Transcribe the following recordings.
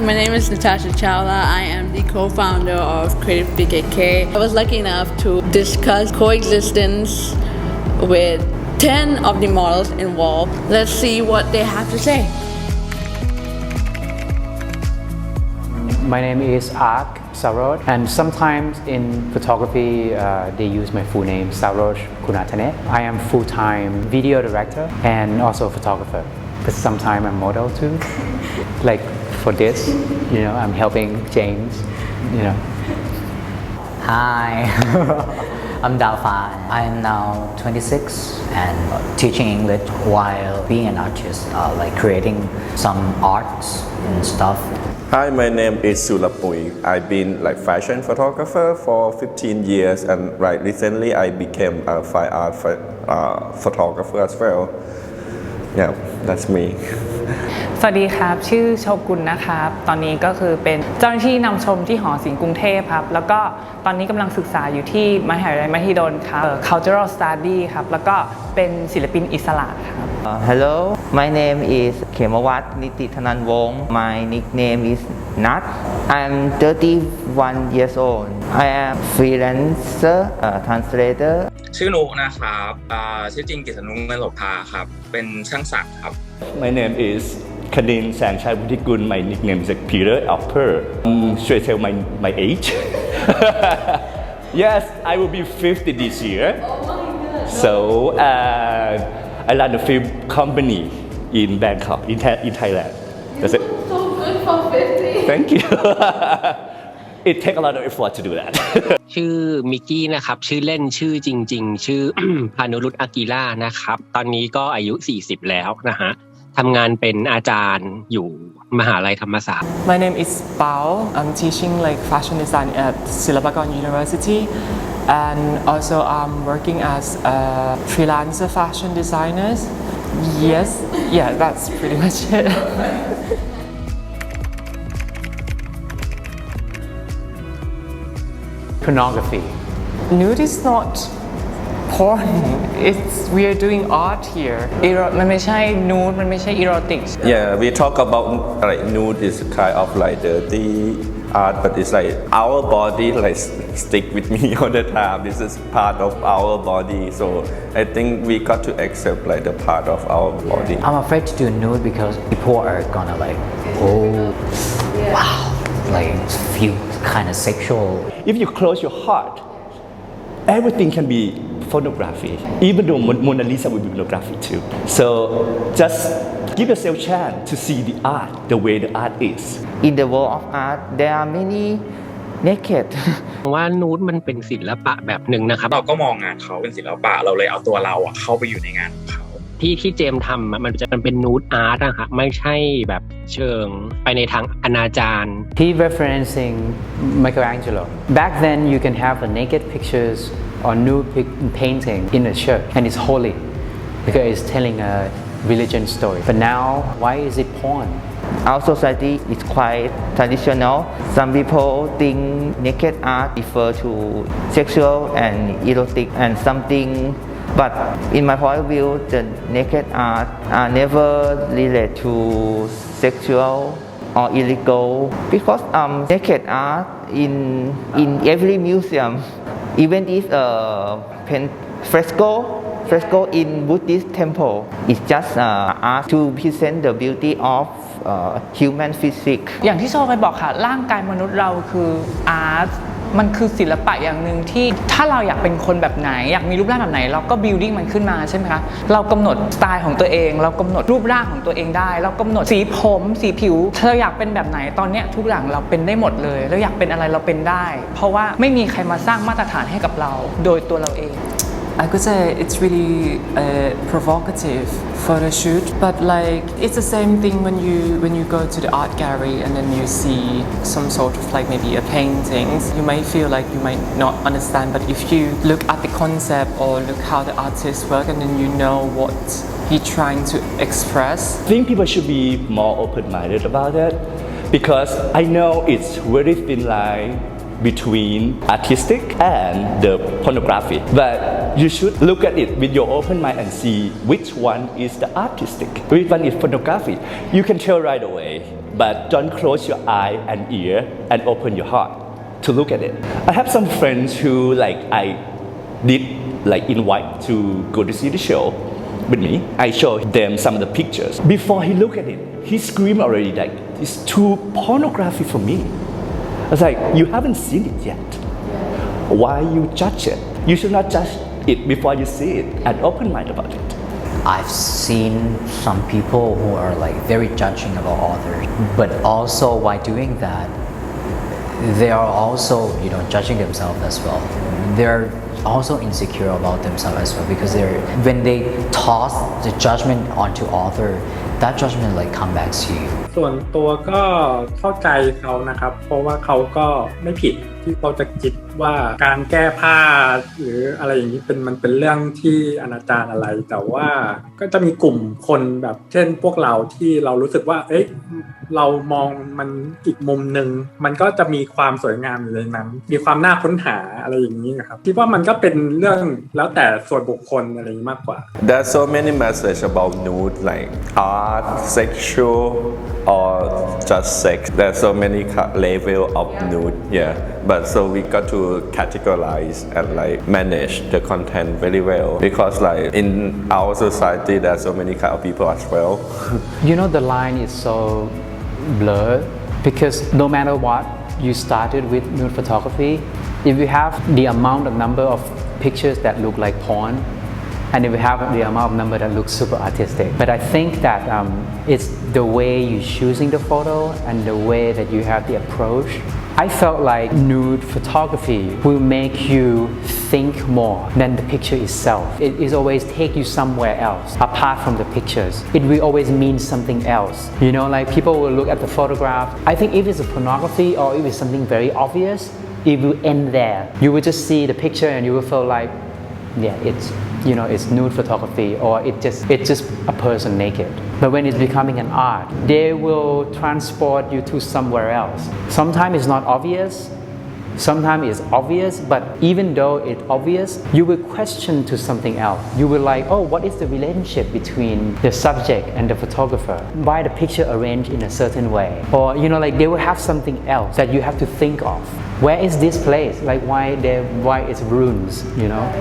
my name is Natasha Chawla. I am the co-founder of Creative BKK. I was lucky enough to discuss coexistence with 10 of the models involved. Let's see what they have to say. My name is Ark Saroj, and sometimes in photography they use my full name, Saroj Kunatane. I am full-time video director and also photographer, but sometimes I'm model too. Like for this, I'm helping James, Hi, I'm Daofan. I am now 26 and teaching English while being an artist, like creating some arts and stuff. Hi, my name is Surapui. I've been like fashion photographer for 15 years, and recently I became a fine art photographer as well. Yeah, that's me. สวัสดีครับชื่อโชกุนนะครับตอนนี้ก็คือเป็นเจ้าหน้าที่นำชมที่หอศิลป์กรุงเทพครับแล้วก็ตอนนี้กำลังศึกษาอยู่ที่มหาวิทยาลัยมหิดลครับ Cultural Study ครับแล้วก็เป็นศิลปินอิสระครับ Hello, my name is Khemawat Nitithananwong. My nickname is Nat. I'm 31 years old. I am freelancer, translator. ชื่อนุนะครับชื่อจริงกิษณุเงินหลบพาครับเป็นช่างศักดิ์ครับ My name is Kadin Sangchai Butikun. My nickname is Peter Upper. Should I tell my age? Yes, I will be 50 this year. So I run a film company in Bangkok, in Thailand. That's it. So good for 50. Thank you. It takes a lot of effort to do that. ชื่อมิกกี้นะครับชื่อเล่นชื่อจริงๆชื่อ พานุรุตอากิล่านะครับตอนนี้ก็อายุ40แล้วนะฮะทำงานเป็นอาจารย์อยู่มหาลัยธรรมศาสตร์ My name is Bao. I'm teaching like fashion design at Silpakorn University, and also I'm working as a freelancer fashion designer. Yes, yeah, that's pretty much it. pornography. Nude is not porn. We are doing art here. มันไม่ใช่ nude มันไม่ใช่ erotic. Yeah, we talk about like nude is kind of like dirty art, but it's like our body like stick with me all the time. This is part of our body, so I think we got to accept like the part of our body. I'm afraid to do nude because people are gonna like, oh, wow, like feel kind of sexual. If you close your heart, everything can be pornography. Even though Mona Lisa will be pornography too. So just give yourself a chance to see the art, the way the art is. In the world of art, there are many naked. ว่านูดมันเป็นศิลปะแบบหนึ่งนะครับ เราก็มองงานเขาเป็นศิลปะเราเลยเอาตัวเราเข้าไปอยู่ในงานของเขาที่เจมทำมันจะเป็นนูดอาร์ตนะครับไม่ใช่แบบเชิงไปในทางอนาจาร He referencing Michelangelo. Back then you can have a naked pictures or nude painting in a church and it's holy because it's telling a religion story. But now, why is it porn? Our society is quite traditional. Some people think naked art refer to sexual and erotic and something. But in my point of view, the naked art are never related to sexual or illegal because naked art in every museum, even if fresco in Buddhist temple, is just art to present the beauty of human physique. อย่างที่โชว์ไปบอกค่ะร่างกายมนุษย์เราคืออาร์ตมันคือศิลปะอย่างหนึ่งที่ถ้าเราอยากเป็นคนแบบไหนอยากมีรูปร่างแบบไหนเราก็บิวดิ้งมันขึ้นมาใช่ไหมคะเรากำหนดสไตล์ของตัวเองเรากำหนดรูปร่างของตัวเองได้เรากำหนดสีผมสีผิวเราอยากเป็นแบบไหนตอนนี้ทุกอย่างเราเป็นได้หมดเลยเราอยากเป็นอะไรเราเป็นได้เพราะว่าไม่มีใครมาสร้างมาตรฐานให้กับเราโดยตัวเราเอง I could say it's really a provocative photo shoot, but like it's the same thing when you go to the art gallery and then you see some sort of like maybe a paintings. You may feel like you might not understand, but if you look at the concept or look how the artist work, and then you know what he's trying to express. I think people should be more open-minded about it because I know it's very thin line between artistic and the pornography, but you should look at it with your open mind and see which one is the artistic, which one is pornography. You can tell right away. but don't close your eye and ear and open your heart to look at it. I have some friends who I did invite to go to see the show with me. I showed them some of the pictures. Before he looked at it, he screamed already it's too pornography for me. I was like, you haven't seen it yet. Why you judge it? You should not judge it before you see it and open mind about it. I've seen some people who are very judging about others, but also while doing that, they are also judging themselves as well. They're also insecure about themselves as well because when they toss the judgment onto others, that judgment come back to you. ส่วนตัวก็เข้าใจเขานะครับเพราะว่าเขาก็ไม่ผิดที่เขาจะคิดว่าการแก้ผ้าหรืออะไรอย่างนี้มันเป็นเรื่องที่อนาจารอะไรแต่ว่าก็จะมีกลุ่มคนแบบเช่นพวกเราที่เรารู้สึกว่าเรามองมันอีกมุมนึงมันก็จะมีความสวยงามอยู่ในนั้นมีความน่าค้นหาอะไรอย่างนี้ครับคิดว่ามันก็เป็นเรื่องแล้วแต่ส่วนบุคคลอะไรมากกว่า There's so many messages about nude like art, sexual or just sex. There's so many level of nude, yeah. But so we got to categorize and manage the content very well because in our society there's so many kind of people as well. The line is so blurred because no matter what you started with nude photography, if you have the number of pictures that look like porn, and if you have the amount of number that looks super artistic. But I think that it's the way you're choosing the photo and the way that you have the approach. I felt like nude photography will make you think more than the picture itself. It is always take you somewhere else apart from the pictures. It will always mean something else. People will look at the photograph. I think if it's a pornography or if it's something very obvious, it will end there. You will just see the picture and you will feel like, yeah, it's nude photography or it's just a person naked. But when it's becoming an art, they will transport you to somewhere else. Sometimes it's not obvious, sometimes it's obvious, but even though it's obvious, you will question to something else. You will what is the relationship between the subject and the photographer? Why the picture arranged in a certain way? Or they will have something else that you have to think of. Where is this place? Why it's ruins?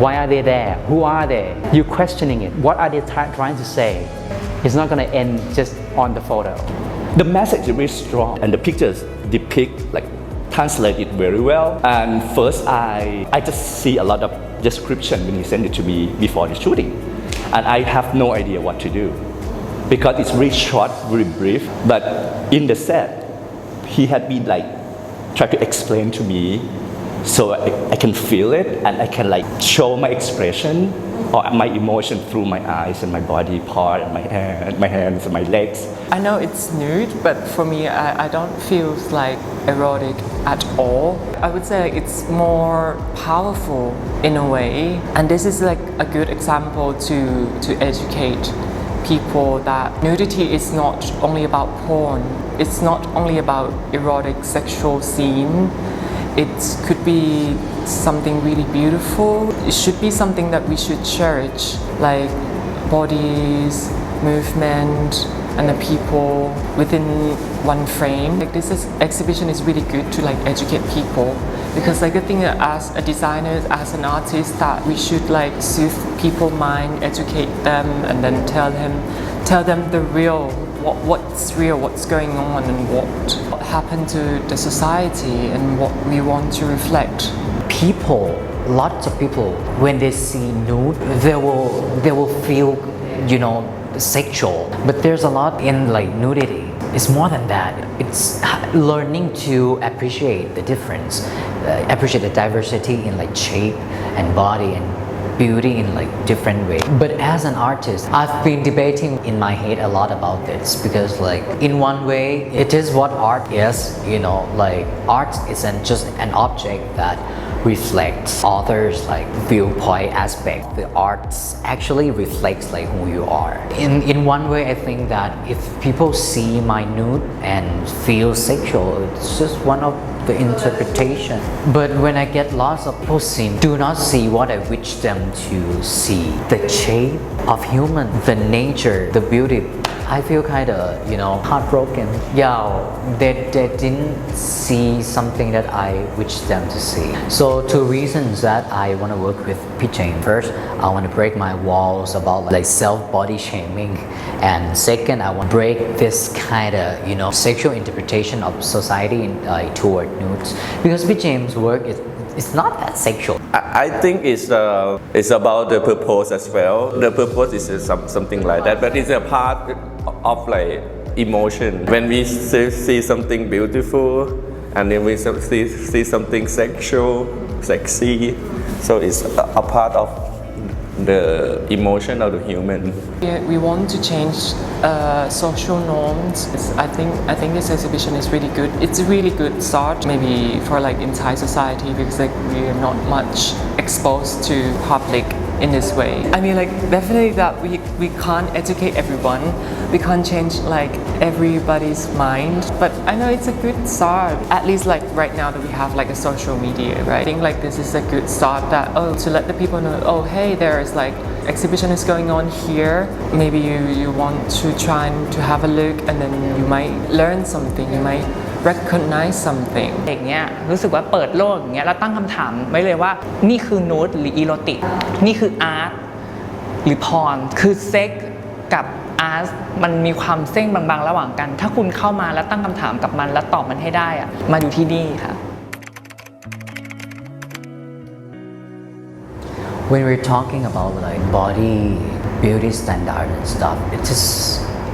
Why are they there? Who are they? You're questioning it. What are they trying to say? It's not going to end just on the photo. The message is very strong and the pictures depict translate it very well. And first I just see a lot of description when he sent it to me before the shooting, and I have no idea what to do because it's very short, very brief. But in the set, he had been try to explain to me so I can feel it and I can show my expression or my emotion through my eyes and my body part and my hands and my legs. I know it's nude, but for me, I don't feel erotic at all. I would say it's more powerful in a way, and this is a good example to educate people that nudity is not only about porn. It's not only about erotic sexual scene. It could be something really beautiful. It should be something that we should cherish, like bodies, movement, and the people within one frame. This exhibition is really good to educate people, because I think that as a designer, as an artist, that we should soothe people's mind, educate them, and then tell them the real, what's real, what's going on, and what happened to the society, and what we want to reflect. Lots of people, when they see nude, they will feel, sexual. But there's a lot in nudity. It's more than that. It's learning to appreciate the difference, appreciate the diversity in shape and body and beauty in different ways. But as an artist, I've been debating in my head a lot about this, because in one way, it is what art is. Art isn't just an object that reflects others viewpoint aspect. The arts actually reflects who you are. In one way, I think that if people see my nude and feel sexual, it's just one of the interpretation. But when I get lots of people do not see what I wish them to see. The shape of human, the nature, the beauty. I feel kind of, heartbroken. Yeah, they didn't see something that I wish them to see. So two reasons that I want to work with Pisut. First, I want to break my walls about like self-body shaming. And second, I want to break this kind of, sexual interpretation of society toward nudes. Because Pisut's work it's not that sexual. I think it's about the purpose as well. The purpose is something like that, but it's a part of like emotion. When we see something beautiful, and then we see something sexual, sexy, so it's a part of the emotion of the human. Yeah, we want to change social norms. I think this exhibition is really good. It's a really good start, maybe for like entire society, because like we are not much exposed to public in this way. I mean, like definitely that we can't educate everyone. We can't change like everybody's mind. But I know it's a good start. At least like right now that we have like a social media, right? I think like this is a good start that to let the people know, oh hey, there is like exhibition is going on here. Maybe you want to try and to have a look, and then you might learn something. You might recognize something อย่างเงี้ยรู้สึกว่าเปิดโลกอย่างเงี้ยเราตั้งคำถามไว้เลยว่านี่คือนูดหรืออีโรติกนี่คืออาร์ตหรือพรคือเซ็กกับอาร์ตมันมีความเส้นบางๆระหว่างกันถ้าคุณเข้ามาแล้วตั้งคำถามกับมันแล้วตอบมันให้ได้อะมาดูที่นี่ค่ะ When we're talking about like body beauty standard and stuff, it is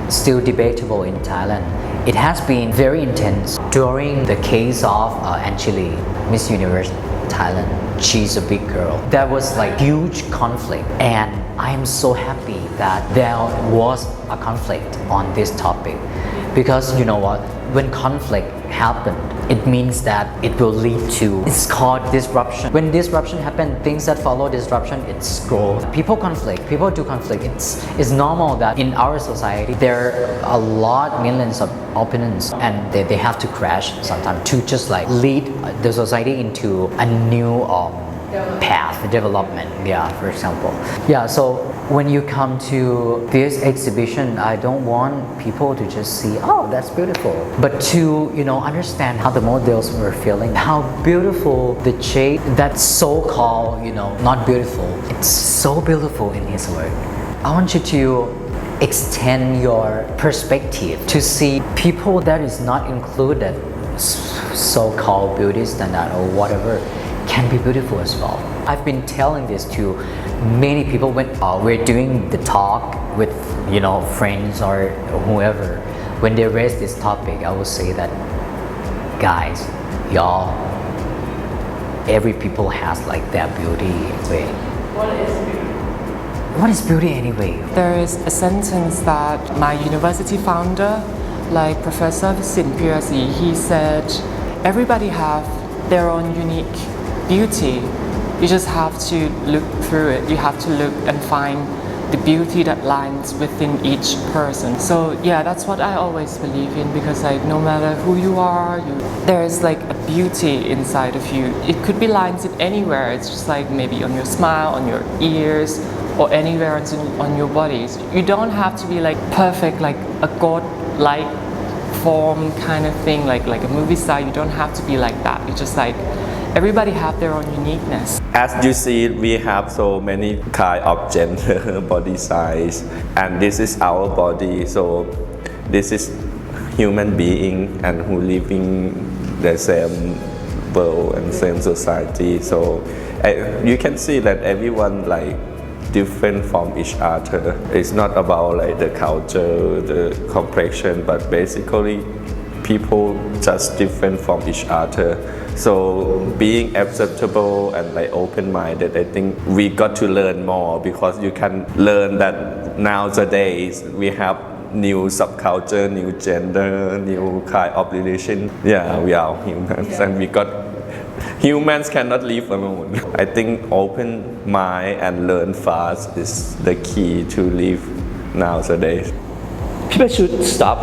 still debatable in Thailand. It has been very intense during the case of Angeli, Miss Universe Thailand. She's a big girl. There was like huge conflict, and I am so happy that there was a conflict on this topic, because you know what, when conflict happened, it means that it will lead to, it's called disruption. When disruption happens, things that follow disruption, it's growth. People conflict, people do conflict. It's normal that in our society there are millions of opinions, and they have to crash sometimes to just like lead the society into a new path, development, for example. So when you come to this exhibition, I don't want people to just see, oh, that's beautiful, but to understand how the models were feeling, how beautiful the shape that's so-called not beautiful, it's so beautiful in his work. I want you to extend your perspective to see people that is not included so-called beauty standard or whatever can be beautiful as well. I've been telling this to many people when we're doing the talk with friends or whoever. When they raise this topic, I will say that, guys, y'all, every people has like their beauty way. What is beauty anyway? There is a sentence that my university founder, like Professor Pisut, he said, everybody have their own unique beauty. You just have to look through it. You have to look and find the beauty that lies within each person. So yeah, that's what I always believe in, because like no matter who you are, there is like a beauty inside of you. It could be lines in anywhere. It's just like maybe on your smile, on your ears, or anywhere on your bodies. You don't have to be like perfect, like a god-like form kind of thing, like a movie star. You don't have to be like that. You just like, everybody have their own uniqueness. As you see, we have so many kind of gender, body size, and this is our body. So this is human being and who living the same world and same society. So you can see that everyone like different from each other. It's not about like the culture, the complexion, but basically people just different from each other. So being acceptable and like open-minded, I think we got to learn more, because you can learn that nowadays we have new subculture, new gender, new kind of relation. Yeah, we are humans, and humans cannot live alone. I think open mind and learn fast is the key to live nowadays. People should stop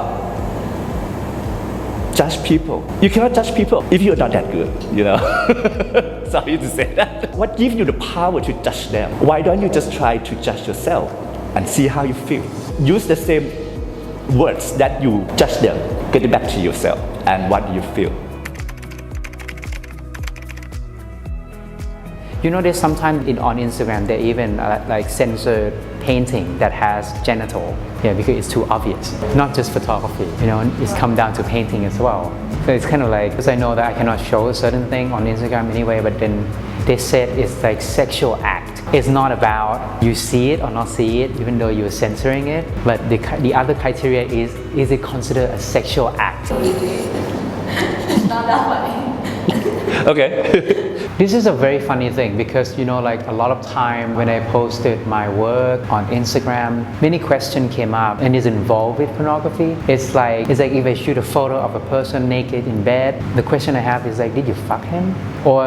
judge people. You cannot judge people if you're not that good, you know. Sorry to say that. What gives you the power to judge them? Why don't you just try to judge yourself and see how you feel? Use the same words that you judge them. Get it back to yourself and what do you feel? You know, there's sometimes on Instagram they even like censor painting that has genital, because it's too obvious. Not just photography, it's come down to painting as well. So it's kind of like, because I know that I cannot show a certain thing on Instagram anyway, but then they said it's like sexual act. It's not about you see it or not see it, even though you're censoring it, but the other criteria is it considered a sexual act? Not that funny. Okay. This is a very funny thing because like a lot of time when I posted my work on Instagram, many questions came up and is involved with pornography. It's like if I shoot a photo of a person naked in bed, the question I have is like, did you fuck him? Or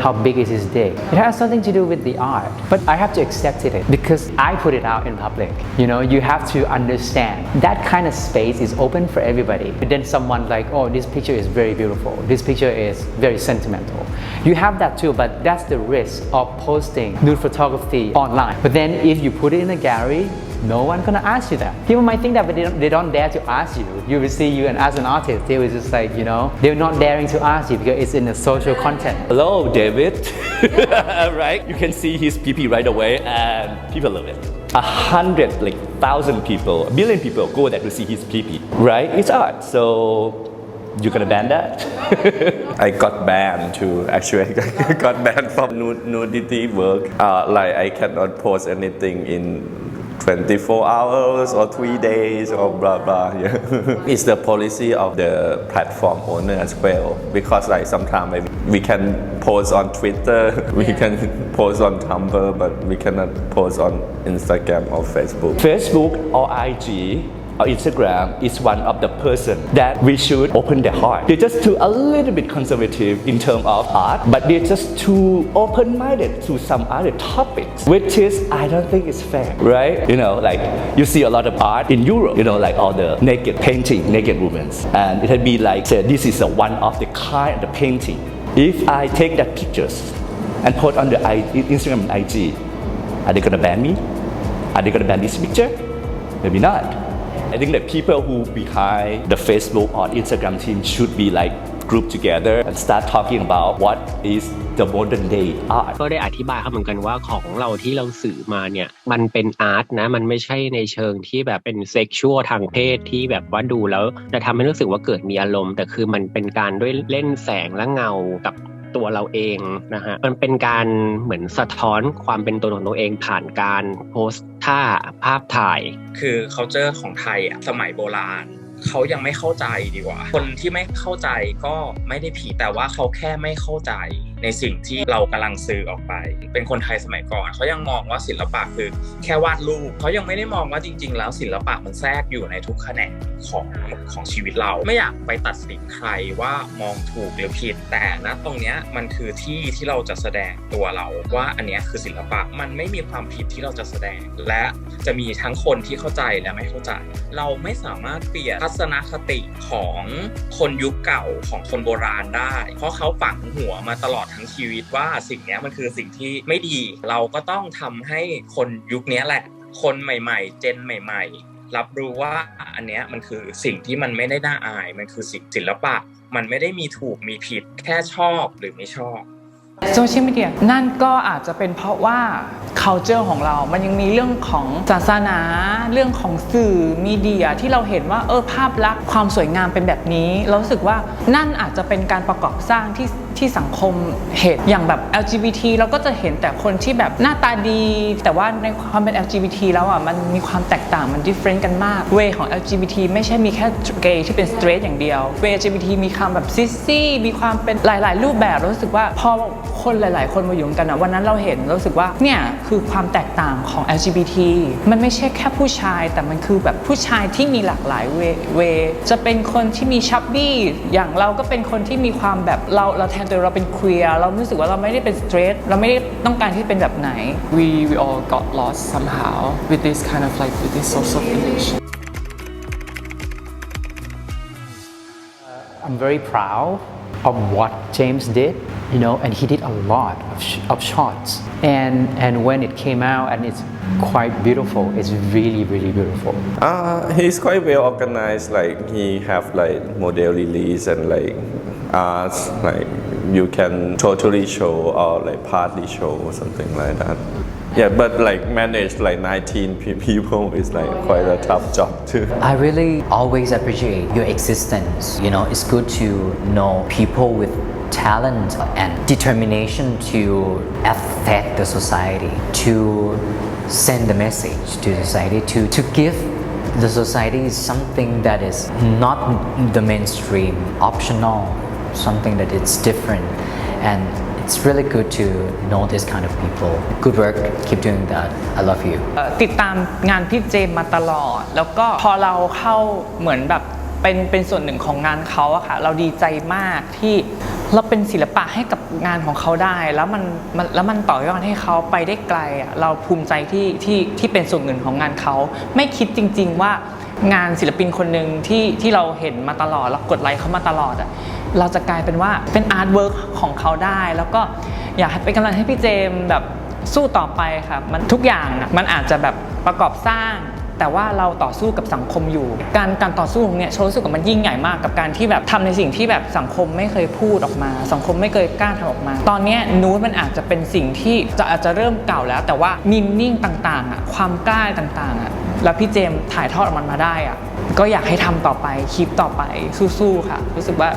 how big is his dick? It has nothing to do with the art, but I have to accept it because I put it out in public. You have to understand that kind of space is open for everybody. But then someone like, oh, this picture is very beautiful. This picture is very sentimental. You have that too, but that's the risk of posting nude photography online. But then if you put it in a gallery, no one gonna ask you that. People might think that, but they don't dare to ask you. You will see you, and as an artist, they will just like, they're not daring to ask you because it's in a social content. Hello, David. Right? You can see his PP right away, and people love it. 100, like 1,000 people, a million people go there to see his PP. Right? It's art. So you're gonna ban that? I got banned too. Actually, I got banned from nudity work. Like I cannot post anything in 24 hours or 3 days or blah blah. Yeah. It's the policy of the platform owner as well. Because like sometimes we can post on Twitter, we can post on Tumblr, but we cannot post on Instagram or Facebook. Facebook or IG or Instagram is one of the person that we should open their heart. They're just too a little bit conservative in terms of art, but they're just too open-minded to some other topics, which is I don't think it's fair, right? Like you see a lot of art in Europe, like all the naked painting, naked women, and it would be like say this is a one of the kind of the painting. If I take that pictures and put on the Instagram and IG, are they gonna ban me? Are they gonna ban this picture? Maybe not. I think that people who behind the Facebook or Instagram team should be like grouped together and start talking about what is the modern day art. ก็ได้อธิบายเขาเหมือนกันว่าของเราที่เราสื่อมาเนี่ยมันเป็นอาร์ตนะมันไม่ใช่ในเชิงที่แบบเป็นเซ็กชวลทางเพศที่แบบว่าดูแล้วจะทำให้รู้สึกว่าเกิดมีอารมณ์แต่คือมันเป็นการด้วยเล่นแสงและเงากับตัวเราเองนะฮะมันเป็นการเหมือนสะท้อนความเป็นตัวของตัวเองผ่านการโพสท่าภาพถ่ายคือ culture ของไทยสมัยโบราณเขายังไม่เข้าใจดีกว่าคนที่ไม่เข้าใจก็ไม่ได้ผิดแต่ว่าเขาแค่ไม่เข้าใจในสิ่งที่เรากำลังสื่อออกไปเป็นคนไทยสมัยก่อนเขายังมองว่าศิลปะคือแค่วาดรูปเขายังไม่ได้มองว่าจริงๆแล้วศิลปะมันแทรกอยู่ในทุกแขนงของชีวิตเราไม่อยากไปตัดสินใครว่ามองถูกหรือผิดแต่นะตรงเนี้ยมันคือที่เราจะแสดงตัวเราว่าอันเนี้ยคือศิลปะมันไม่มีความผิดที่เราจะแสดงและจะมีทั้งคนที่เข้าใจและไม่เข้าใจเราไม่สามารถเปลี่ยนทัศนคติของคนยุคเก่าของคนโบราณได้เพราะเขาฝังหัวมาตลอดทั้งชีวิตว่าสิ่งนี้มันคือสิ่งที่ไม่ดีเราก็ต้องทำให้คนยุคนี้แหละคนใหม่ๆเจนใหม่ๆรับรู้ว่าอันเนี้ยมันคือสิ่งที่มันไม่ได้น่าอายมันคือศิลปะมันไม่ได้มีถูกมีผิดแค่ชอบหรือไม่ชอบโซเชียลมีเดียนั่นก็อาจจะเป็นเพราะว่า culture ของเรามันยังมีเรื่องของศาสนาเรื่องของสื่อมีเดียที่เราเห็นว่าภาพลักษณ์ความสวยงามเป็นแบบนี้เรารู้สึกว่านั่นอาจจะเป็นการประกอบสร้างที่สังคมเห็นอย่างแบบ LGBT เราก็จะเห็นแต่คนที่แบบหน้าตาดีแต่ว่าในความเป็น LGBT แล้วมันมีความแตกต่างมัน different กันมากเวของ LGBT ไม่ใช่มีแค่เกย์ที่เป็น straight อย่างเดียวเว LGBT มีความแบบซิสซี่มีความเป็นหลายๆรูปแบบรู้สึกว่าพอคนหลายๆคนมาอยู่กันวันนั้นเราเห็นรู้สึกว่าเนี่ยคือความแตกต่างของ LGBT มันไม่ใช่แค่ผู้ชายแต่มันคือแบบผู้ชายที่มีหลากหลายเวจะเป็นคนที่มีชับบี้อย่างเราก็เป็นคนที่มีความแบบเราแทนตัวเราเป็นเคลียร์เรารู้สึกว่าเราไม่ได้เป็นสเตรทเราไม่ได้ต้องการที่เป็นแบบไหน we all got lost somehow with this kind of like with this social image I'm very proud of what James did, and he did a lot of shots. And when it came out and it's quite beautiful, it's really, really beautiful. He's quite well organized. Like he have like model release and like arts, like you can totally show or like partly show or something like that. Yeah, but like manage like 19 people is like quite a tough job too. I really always appreciate your existence. It's good to know people with talent and determination to affect the society, to send the message to society, to give the society something that is not the mainstream, optional, something that it's different. And it's really good to know this kind of people. Good work, keep doing that. I love you. ติดตามงานพี่เจมมาตลอดแล้วก็พอเราเข้าเหมือนแบบเป็นส่วนหนึ่งของงานเขาอะค่ะเราดีใจมากที่เราเป็นศิลปะให้กับงานของเขาได้แล้วมันต่อยอดให้เขาไปได้ไกลอะเราภูมิใจที่เป็นส่วนหนึ่งของงานเขาไม่คิดจริงๆว่างานศิลปินคนหนึ่งที่เราเห็นมาตลอดแล้วกดไลค์เขามาตลอดอะเราจะกลายเป็นว่าเป็นอาร์ตเวิร์กของเขาได้แล้วก็อยากให้เป็นกำลังให้พี่เจมแบบสู้ต่อไปค่ะมันทุกอย่างมันอาจจะแบบประกอบสร้างแต่ว่าเราต่อสู้กับสังคมอยู่การต่อสู้ของเนี่ยฉันรู้สึกว่ามันยิ่งใหญ่มากกับการที่แบบทำในสิ่งที่แบบสังคมไม่เคยพูดออกมาสังคมไม่เคยกล้าทำออกมาตอนนี้นูดมันอาจจะเป็นสิ่งที่อาจจะเริ่มเก่าแล้วแต่ว่ามินนิ่งต่างๆความกล้าต่างๆแล้วพี่เจมถ่ายทอดออกมาได้ก็อยากให้ทำต่อไปคลิปต่อไปสู้ๆค่ะรู้สึกว่า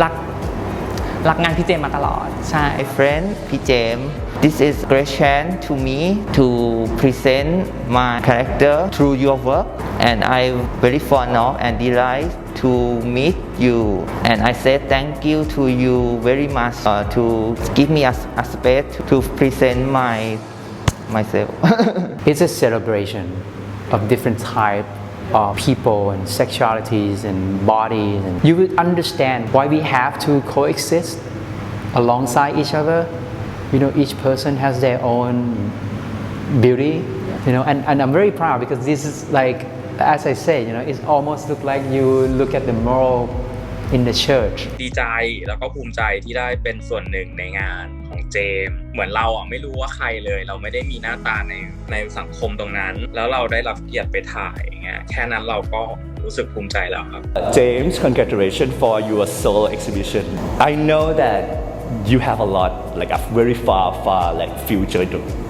รักงานพี่เจมมาตลอดใช่ My friend พี่เจม this is great chance to me to present my character through your work and I'm very fond of and delighted to meet you and I say thank you to you very much to give me a space to present myself. It's a celebration of different type of people and sexualities and bodies, and you will understand why we have to coexist alongside each other. Each person has their own beauty, and I'm very proud because this is like, as I say, it almost look like you look at the mural in the church. ดีใจแล้วก็ภูมิใจที่ได้เป็นส่วนหนึ่งในงานของเจมเหมือนเราไม่รู้ว่าใครเลยเราไม่ได้มีหน้าตาในสังคมตรงนั้นแล้วเราได้รับเกียรติไปถ่ายอย่างเงี้ยแค่นั้นเราก็รู้สึกภูมิใจแล้วครับ James, congratulations for your solo exhibition. I know that you have a lot, like a very far like future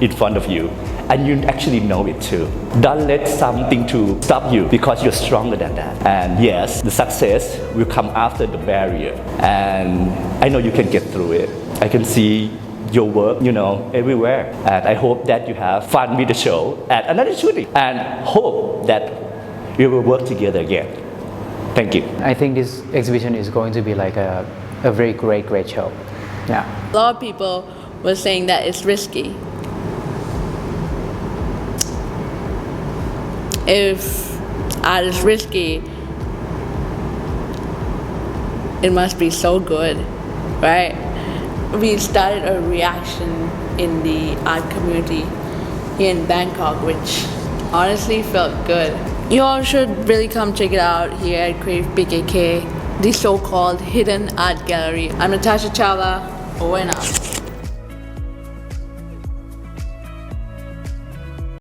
in front of you, and you actually know it too. Don't let something to stop you because you're stronger than that. And yes, the success will come after the barrier, and I know you can get through it. I can see your work, everywhere, and I hope that you have fun with the show at another shooting, and hope that we will work together again. Thank you. I think this exhibition is going to be like a very great show. Yeah. A lot of people were saying that it's risky. If art is risky, it must be so good, right? We started a reaction in the art community here in Bangkok, which honestly felt good. You all should really come check it out here at Creative BKK, the so-called Hidden Art Gallery. I'm Natasha Chawla. Over and out.